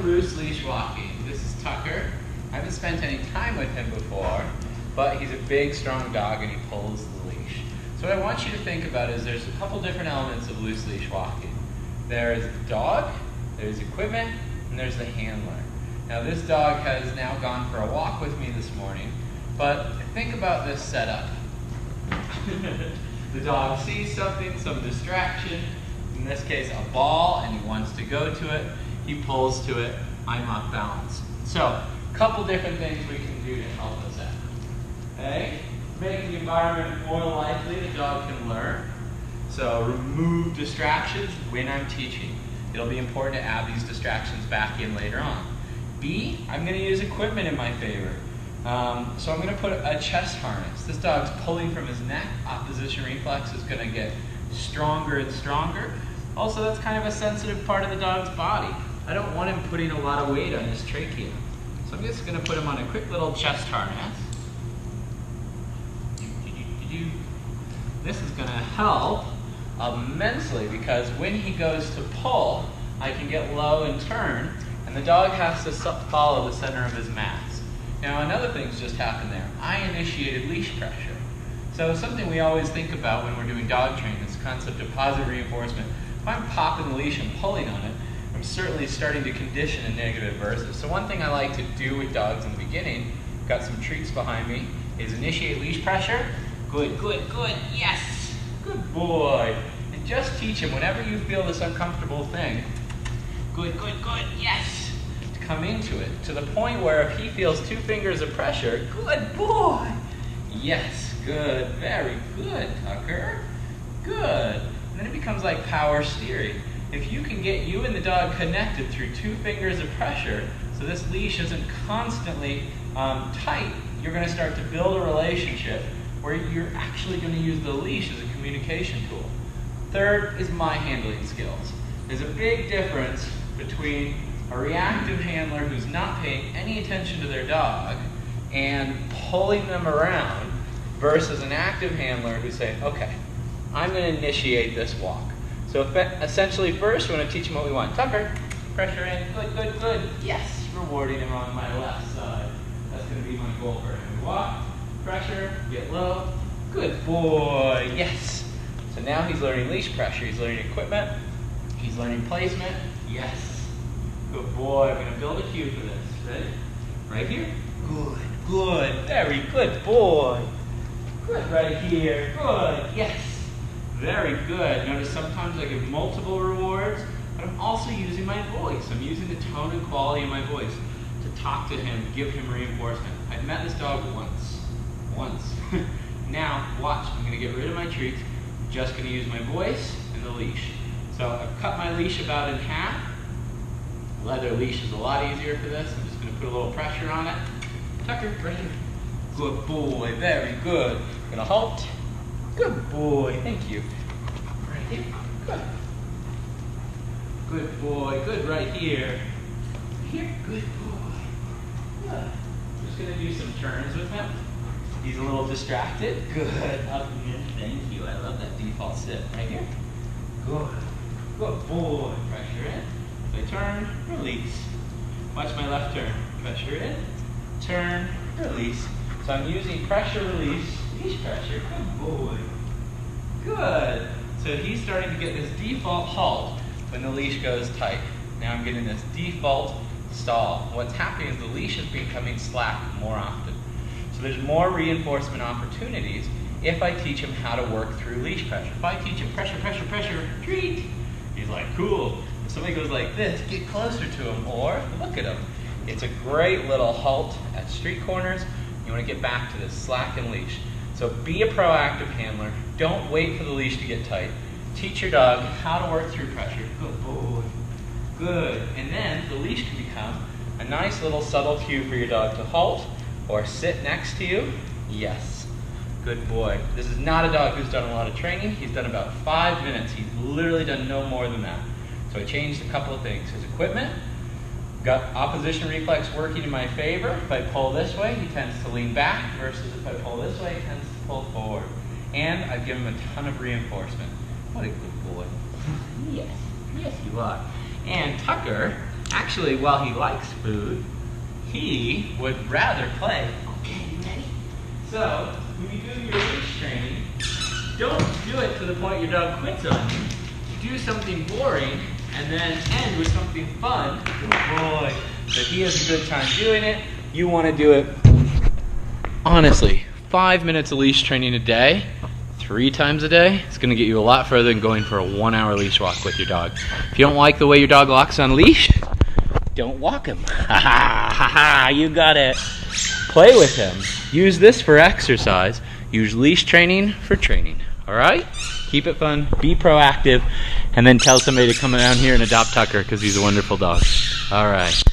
loose leash walking. This is Tucker. I haven't spent any time with him before, but he's a big, strong dog and he pulls the leash. So what I want you to think about is there's a couple different elements of loose leash walking. There's the dog, there's equipment, and there's the handler. Now this dog has now gone for a walk with me this morning, but think about this setup. The dog sees something, some distraction, in this case a ball, and he wants to go to it. He pulls to it, I'm off balance. So, a couple different things we can do to help us out. Okay? Make the environment more likely the dog can learn. So, remove distractions when I'm teaching. It'll be important to add these distractions back in later on. B, I'm going to use equipment in my favor. So I'm going to put a chest harness. This dog's pulling from his neck. Opposition reflex is going to get stronger and stronger. Also, that's kind of a sensitive part of the dog's body. I don't want him putting a lot of weight on his trachea. So I'm just going to put him on a quick little chest harness. This is going to help immensely because when he goes to pull, I can get low and turn, and the dog has to follow the center of his mass. Now another thing's just happened there. I initiated leash pressure. So something we always think about when we're doing dog training is the concept of positive reinforcement. If I'm popping the leash and pulling on it, I'm certainly starting to condition a negative aversive. So one thing I like to do with dogs in the beginning, got some treats behind me, is initiate leash pressure. Good, good, good, yes, good boy. And just teach him whenever you feel this uncomfortable thing, good, good, good, yes. Come into it to the point where if he feels 2 fingers of pressure, good boy. Yes, good, very good, Tucker. Good. And then it becomes like power steering. If you can get you and the dog connected through 2 fingers of pressure, so this leash isn't constantly tight, you're going to start to build a relationship where you're actually going to use the leash as a communication tool. Third is my handling skills. There's a big difference between a reactive handler who's not paying any attention to their dog and pulling them around versus an active handler who's saying, okay, I'm going to initiate this walk. So essentially first we're going to teach him what we want. Tucker, pressure in, good, good, good. Yes, rewarding him on my left side. That's going to be my goal for him. We walk, pressure, get low, good boy, yes. So now he's learning leash pressure, he's learning equipment, he's learning placement, yes. Good boy, I'm going to build a cue for this. Ready? Right here. Good, good, very good boy. Good, right here. Good, yes. Very good. Notice sometimes I give multiple rewards, but I'm also using my voice. I'm using the tone and quality of my voice to talk to him, give him reinforcement. I've met this dog once. Now, watch, I'm going to get rid of my treats. I'm just going to use my voice and the leash. So I've cut my leash about in half. Leather leash is a lot easier for this. I'm just going to put a little pressure on it. Tucker, pressure. Good boy, very good. Going to halt. Good boy, thank you. Right here, good. Good boy, good right here. Here, good boy. Good. Just going to do some turns with him. He's a little distracted. Good, up again, thank you. I love that default sit. Right here. Good. Good boy, pressure in. I turn, release. Watch my left turn. Pressure in, turn, release. So I'm using pressure, release, leash pressure. Good boy. Good. So he's starting to get this default halt when the leash goes tight. Now I'm getting this default stall. What's happening is the leash is becoming slack more often. So there's more reinforcement opportunities if I teach him how to work through leash pressure. If I teach him pressure, pressure, pressure, treat, he's like, cool. If somebody goes like this, get closer to him, or look at him. It's a great little halt at street corners. You want to get back to this slack and leash. So be a proactive handler. Don't wait for the leash to get tight. Teach your dog how to work through pressure. Good boy. Good. And then the leash can become a nice little subtle cue for your dog to halt or sit next to you. Yes. Good boy. This is not a dog who's done a lot of training. He's done about 5 minutes. He's literally done no more than that. So I changed a couple of things. His equipment, got opposition reflex working in my favor. If I pull this way, he tends to lean back, versus if I pull this way, he tends to pull forward. And I've given him a ton of reinforcement. What a good boy. Yes, yes you are. And Tucker, Actually, while he likes food, he would rather play. Okay, you ready? So, when you do your leash training, don't do it to the point your dog quits on you. Do something boring and then end with something fun. Good boy. So he has a good time doing it. You want to do it, honestly, 5 minutes of leash training a day, 3 times a day. It's going to get you a lot further than going for a 1-hour leash walk with your dog. If you don't like the way your dog walks on leash, don't walk him. Ha ha ha ha, you got it. Play with him. Use this for exercise. Use leash training for training. All right? Keep it fun, be proactive, and then tell somebody to come down here and adopt Tucker because he's a wonderful dog. All right.